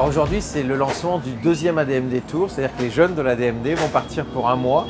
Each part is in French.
Alors aujourd'hui, c'est le lancement du deuxième ADMD Tour, c'est-à-dire que les jeunes de l'ADMD vont partir pour un mois,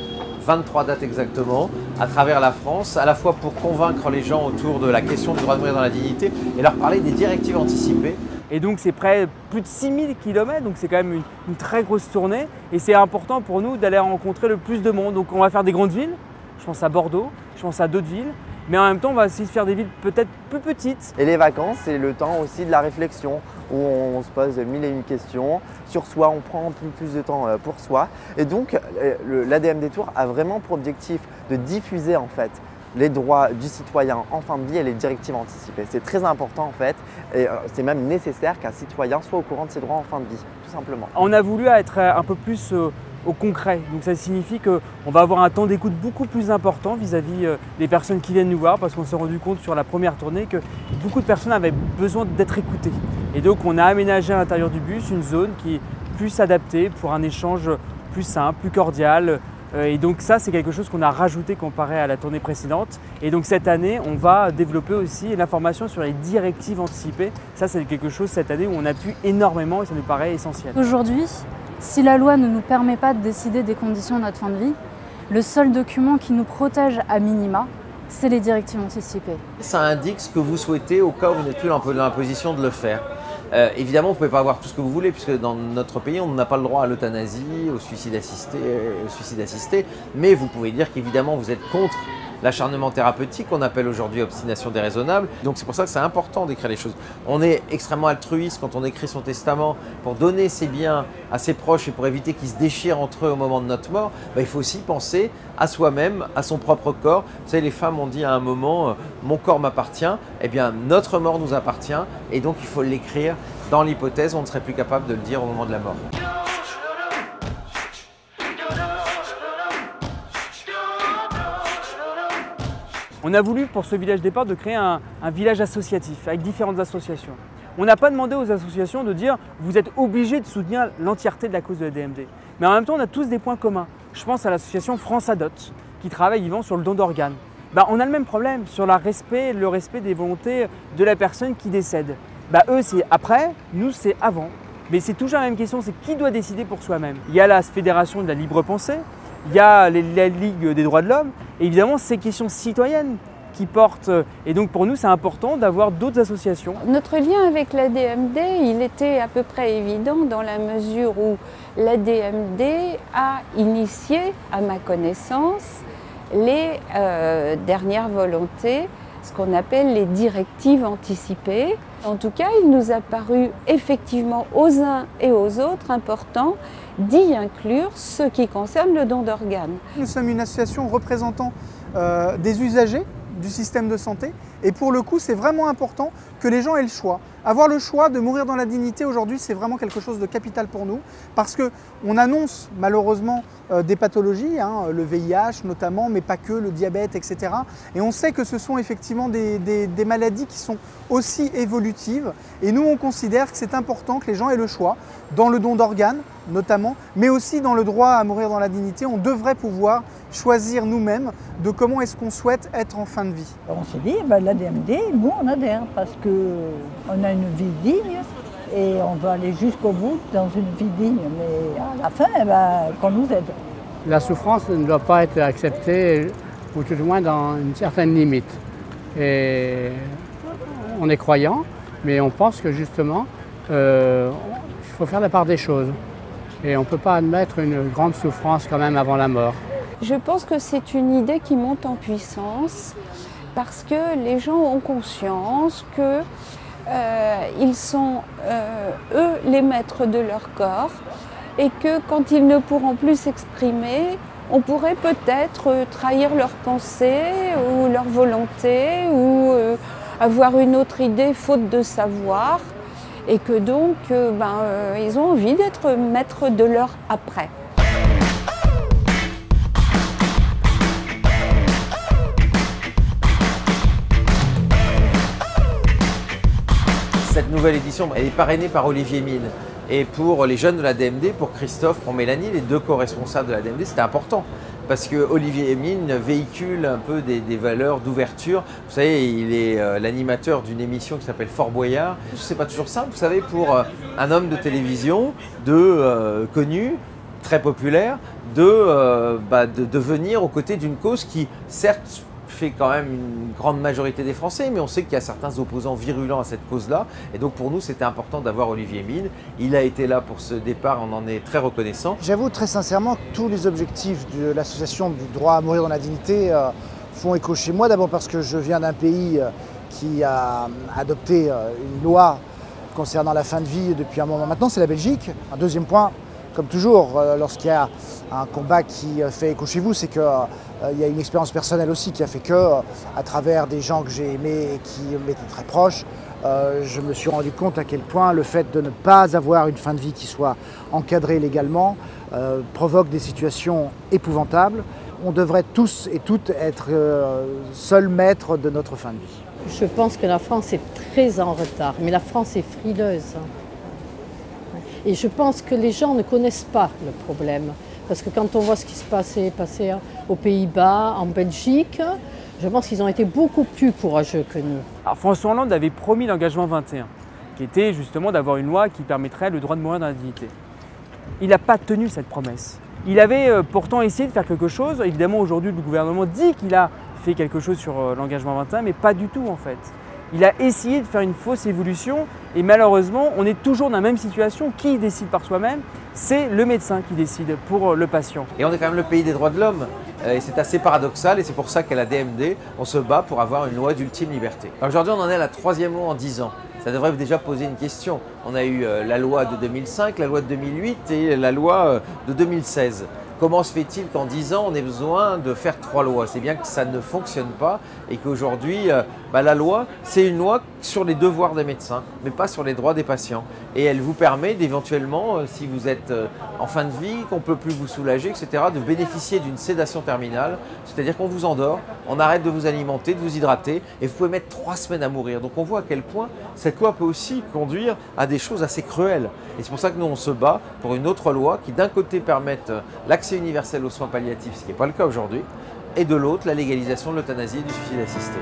23 dates exactement, à travers la France, à la fois pour convaincre les gens autour de la question du droit de mourir dans la dignité et leur parler des directives anticipées. Et donc c'est plus de 6000 km, donc c'est quand même une très grosse tournée. Et c'est important pour nous d'aller rencontrer le plus de monde. Donc on va faire des grandes villes, je pense à Bordeaux, je pense à d'autres villes. Mais en même temps, on va essayer de faire des villes peut-être plus petites. Et les vacances, c'est le temps aussi de la réflexion, où on se pose mille et une questions sur soi, on prend plus de temps pour soi. Et donc, l'ADMD Tour a vraiment pour objectif de diffuser en fait les droits du citoyen en fin de vie et les directives anticipées. C'est très important en fait, et c'est même nécessaire qu'un citoyen soit au courant de ses droits en fin de vie, tout simplement. On a voulu être un peu plus au concret, donc ça signifie qu'on va avoir un temps d'écoute beaucoup plus important vis-à-vis des personnes qui viennent nous voir, parce qu'on s'est rendu compte sur la première tournée que beaucoup de personnes avaient besoin d'être écoutées. Et donc on a aménagé à l'intérieur du bus une zone qui est plus adaptée pour un échange plus simple, plus cordial. Et donc ça, c'est quelque chose qu'on a rajouté comparé à la tournée précédente. Et donc cette année, on va développer aussi l'information sur les directives anticipées. Ça, c'est quelque chose cette année où on appuie énormément et ça nous paraît essentiel. Aujourd'hui, si la loi ne nous permet pas de décider des conditions de notre fin de vie, le seul document qui nous protège à minima, c'est les directives anticipées. Ça indique ce que vous souhaitez au cas où vous n'êtes plus dans la position de le faire. Évidemment, vous ne pouvez pas avoir tout ce que vous voulez, puisque dans notre pays, on n'a pas le droit à l'euthanasie, au suicide assisté, mais vous pouvez dire qu'évidemment, vous êtes contre l'acharnement thérapeutique qu'on appelle aujourd'hui obstination déraisonnable. Donc c'est pour ça que c'est important d'écrire les choses. On est extrêmement altruiste quand on écrit son testament pour donner ses biens à ses proches et pour éviter qu'ils se déchirent entre eux au moment de notre mort. Il faut aussi penser à soi-même, à son propre corps. Vous savez, les femmes ont dit à un moment « mon corps m'appartient », eh bien notre mort nous appartient et donc il faut l'écrire dans l'hypothèse où on ne serait plus capable de le dire au moment de la mort. On a voulu pour ce village départ de créer un village associatif avec différentes associations. On n'a pas demandé aux associations de dire vous êtes obligés de soutenir l'entièreté de la cause de la DMD. Mais en même temps, on a tous des points communs. Je pense à l'association France Adot qui travaille Yvan sur le don d'organes. On a le même problème sur le respect des volontés de la personne qui décède. Eux, c'est après, nous, c'est avant. Mais c'est toujours la même question, c'est qui doit décider pour soi-même. Il y a la Fédération de la libre pensée, il y a la Ligue des droits de l'homme, et évidemment ces questions citoyennes qui portent. Et donc pour nous, c'est important d'avoir d'autres associations. Notre lien avec l'ADMD, il était à peu près évident dans la mesure où l'ADMD a initié, à ma connaissance, les dernières volontés, ce qu'on appelle les directives anticipées. En tout cas, il nous a paru effectivement aux uns et aux autres important d'y inclure ce qui concerne le don d'organes. Nous sommes une association représentant des usagers du système de santé et pour le coup, c'est vraiment important que les gens aient le choix. Avoir le choix de mourir dans la dignité aujourd'hui, c'est vraiment quelque chose de capital pour nous parce qu'on annonce malheureusement des pathologies, le VIH notamment, mais pas que, le diabète, etc. Et on sait que ce sont effectivement des maladies qui sont aussi évolutives et nous on considère que c'est important que les gens aient le choix dans le don d'organes notamment, mais aussi dans le droit à mourir dans la dignité. On devrait pouvoir choisir nous-mêmes de comment est-ce qu'on souhaite être en fin de vie. On s'est dit, l'ADMD, nous on adhère parce qu'on a une vie digne et on va aller jusqu'au bout dans une vie digne, mais à la fin, qu'on nous aide. La souffrance ne doit pas être acceptée, ou tout au moins dans une certaine limite. Et on est croyant, mais on pense que justement, il faut faire la part des choses. Et on ne peut pas admettre une grande souffrance quand même avant la mort. Je pense que c'est une idée qui monte en puissance parce que les gens ont conscience qu'ils sont, eux, les maîtres de leur corps et que quand ils ne pourront plus s'exprimer, on pourrait peut-être trahir leurs pensées ou leur volonté ou avoir une autre idée faute de savoir. Et que donc, ils ont envie d'être maîtres de leur après. Cette nouvelle édition, elle est parrainée par Olivier Mine. Et pour les jeunes de la DMD, pour Christophe, pour Mélanie, les deux co-responsables de la DMD, c'était important. Parce que Olivier Mine véhicule un peu des valeurs d'ouverture. Vous savez, il est l'animateur d'une émission qui s'appelle Fort Boyard. C'est pas toujours simple, vous savez, pour un homme de télévision, connu, très populaire, de venir aux côtés d'une cause qui, certes, fait quand même une grande majorité des Français, mais on sait qu'il y a certains opposants virulents à cette cause-là. Et donc pour nous, c'était important d'avoir Olivier Mine. Il a été là pour ce départ, on en est très reconnaissant. J'avoue très sincèrement que tous les objectifs de l'association du droit à mourir dans la dignité font écho chez moi. D'abord parce que je viens d'un pays qui a adopté une loi concernant la fin de vie depuis un moment maintenant, c'est la Belgique. Un deuxième point, comme toujours, lorsqu'il y a un combat qui fait écho chez vous, c'est qu'il y a une expérience personnelle aussi qui a fait que, à travers des gens que j'ai aimés et qui m'étaient très proches, je me suis rendu compte à quel point le fait de ne pas avoir une fin de vie qui soit encadrée légalement provoque des situations épouvantables. On devrait tous et toutes être seuls maîtres de notre fin de vie. Je pense que la France est très en retard, mais la France est frileuse. Et je pense que les gens ne connaissent pas le problème. Parce que quand on voit ce qui se passait aux Pays-Bas, en Belgique, je pense qu'ils ont été beaucoup plus courageux que nous. Alors François Hollande avait promis l'engagement 21, qui était justement d'avoir une loi qui permettrait le droit de mourir dans la dignité. Il n'a pas tenu cette promesse. Il avait pourtant essayé de faire quelque chose. Évidemment, aujourd'hui, le gouvernement dit qu'il a fait quelque chose sur l'engagement 21, mais pas du tout en fait. Il a essayé de faire une fausse évolution et malheureusement, on est toujours dans la même situation. Qui décide par soi-même? C'est le médecin qui décide pour le patient. Et on est quand même le pays des droits de l'homme. Et c'est assez paradoxal et c'est pour ça qu'à la DMD, on se bat pour avoir une loi d'ultime liberté. Aujourd'hui, on en est à la 3e loi en 10 ans. Ça devrait déjà poser une question. On a eu la loi de 2005, la loi de 2008 et la loi de 2016. Comment se fait-il qu'en 10 ans, on ait besoin de faire 3 lois? C'est bien que ça ne fonctionne pas et qu'aujourd'hui, la loi, c'est une loi sur les devoirs des médecins, mais pas sur les droits des patients. Et elle vous permet d'éventuellement, si vous êtes en fin de vie, qu'on ne peut plus vous soulager, etc., de bénéficier d'une sédation terminale, c'est-à-dire qu'on vous endort, on arrête de vous alimenter, de vous hydrater, et vous pouvez mettre 3 semaines à mourir. Donc on voit à quel point cette loi peut aussi conduire à des choses assez cruelles. Et c'est pour ça que nous, on se bat pour une autre loi qui, d'un côté, permette l'accès universel aux soins palliatifs, ce qui n'est pas le cas aujourd'hui, et de l'autre, la légalisation de l'euthanasie et du suicide assisté.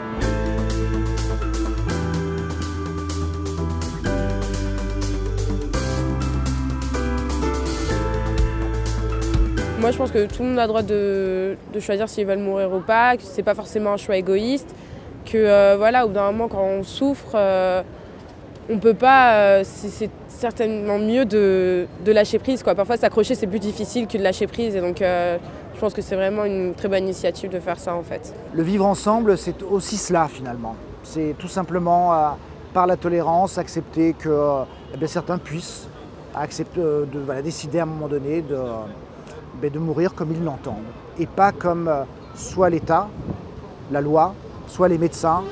Moi, je pense que tout le monde a le droit de choisir s'ils veulent mourir ou pas, que c'est pas forcément un choix égoïste, que voilà, au bout d'un moment, quand on souffre, on peut pas. C'est certainement mieux de lâcher prise, quoi. Parfois, s'accrocher, c'est plus difficile que de lâcher prise, et donc je pense que c'est vraiment une très bonne initiative de faire ça, en fait. Le vivre ensemble, c'est aussi cela, finalement. C'est tout simplement, par la tolérance, accepter que certains puissent décider à un moment donné de mourir comme ils l'entendent. Et pas comme soit l'État, la loi, soit les médecins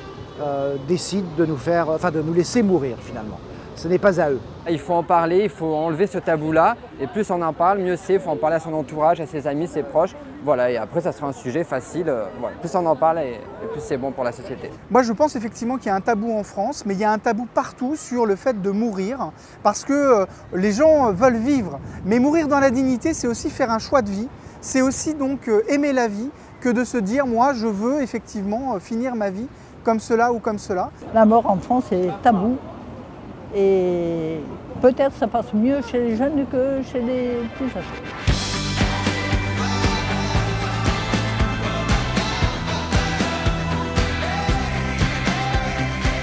décident de nous laisser mourir finalement. Ce n'est pas à eux. Il faut en parler, il faut enlever ce tabou-là. Et plus on en parle, mieux c'est. Il faut en parler à son entourage, à ses amis, ses proches. Voilà, et après, ça sera un sujet facile. Voilà. Plus on en parle, et plus c'est bon pour la société. Moi, je pense effectivement qu'il y a un tabou en France, mais il y a un tabou partout sur le fait de mourir, parce que les gens veulent vivre. Mais mourir dans la dignité, c'est aussi faire un choix de vie. C'est aussi donc aimer la vie, que de se dire, moi, je veux effectivement finir ma vie comme cela ou comme cela. La mort en France est tabou. Et peut-être ça passe mieux chez les jeunes que chez les plus âgés.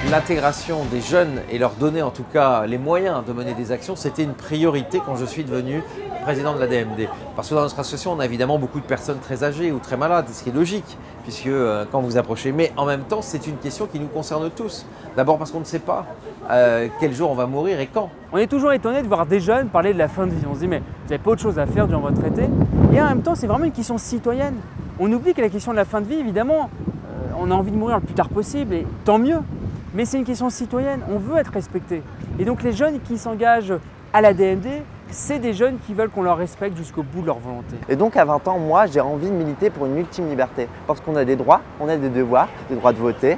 L'intégration des jeunes et leur donner en tout cas les moyens de mener des actions, c'était une priorité quand je suis devenu président de la DMD. Parce que dans notre association, on a évidemment beaucoup de personnes très âgées ou très malades, ce qui est logique, puisque quand vous approchez, mais en même temps, c'est une question qui nous concerne tous. D'abord parce qu'on ne sait pas quel jour on va mourir et quand. On est toujours étonné de voir des jeunes parler de la fin de vie. On se dit, mais vous n'avez pas autre chose à faire durant votre été? Et en même temps, c'est vraiment une question citoyenne. On oublie que la question de la fin de vie, évidemment, on a envie de mourir le plus tard possible, et tant mieux. Mais c'est une question citoyenne, on veut être respecté. Et donc les jeunes qui s'engagent à la DMD, c'est des jeunes qui veulent qu'on leur respecte jusqu'au bout de leur volonté. Et donc à 20 ans, moi j'ai envie de militer pour une ultime liberté. Parce qu'on a des droits, on a des devoirs, des droits de voter.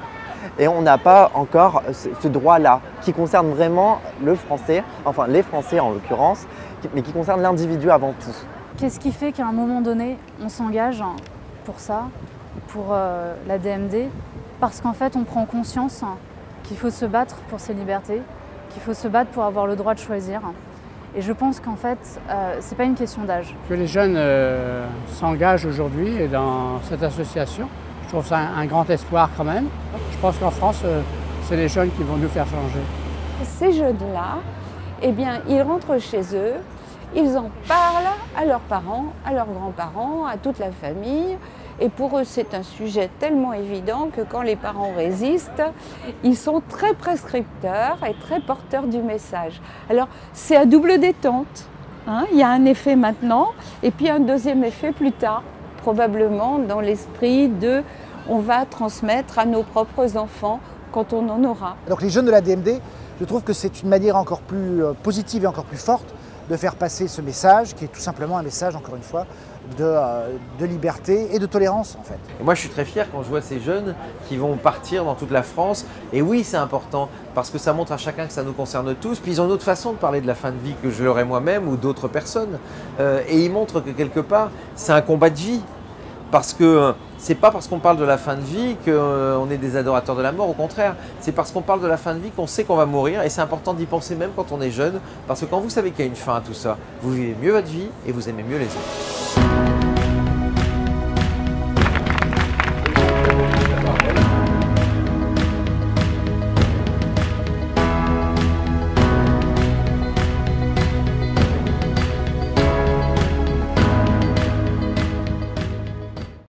Et on n'a pas encore ce droit-là qui concerne vraiment le français, enfin les Français en l'occurrence, mais qui concerne l'individu avant tout. Qu'est-ce qui fait qu'à un moment donné, on s'engage pour ça, pour la DMD? Parce qu'en fait, on prend conscience qu'il faut se battre pour ses libertés, qu'il faut se battre pour avoir le droit de choisir. Et je pense qu'en fait, c'est pas une question d'âge. Que les jeunes s'engagent aujourd'hui dans cette association, je trouve ça un grand espoir quand même. Je pense qu'en France, c'est les jeunes qui vont nous faire changer. Ces jeunes-là, eh bien, ils rentrent chez eux, ils en parlent à leurs parents, à leurs grands-parents, à toute la famille. Et pour eux, c'est un sujet tellement évident que quand les parents résistent, ils sont très prescripteurs et très porteurs du message. Alors, c'est à double détente. Hein. Il y a un effet maintenant et puis un deuxième effet plus tard, probablement dans l'esprit de on va transmettre à nos propres enfants quand on en aura. Donc les jeunes de la DMD, je trouve que c'est une manière encore plus positive et encore plus forte de faire passer ce message, qui est tout simplement un message, encore une fois, de liberté et de tolérance en fait. Et moi je suis très fier quand je vois ces jeunes qui vont partir dans toute la France. Et oui, c'est important parce que ça montre à chacun que ça nous concerne tous. Puis ils ont une autre façon de parler de la fin de vie que je l'aurais moi-même ou d'autres personnes. Et ils montrent que quelque part, c'est un combat de vie. Parce que c'est pas parce qu'on parle de la fin de vie qu'on est des adorateurs de la mort, au contraire. C'est parce qu'on parle de la fin de vie qu'on sait qu'on va mourir et c'est important d'y penser même quand on est jeune. Parce que quand vous savez qu'il y a une fin à tout ça, vous vivez mieux votre vie et vous aimez mieux les autres.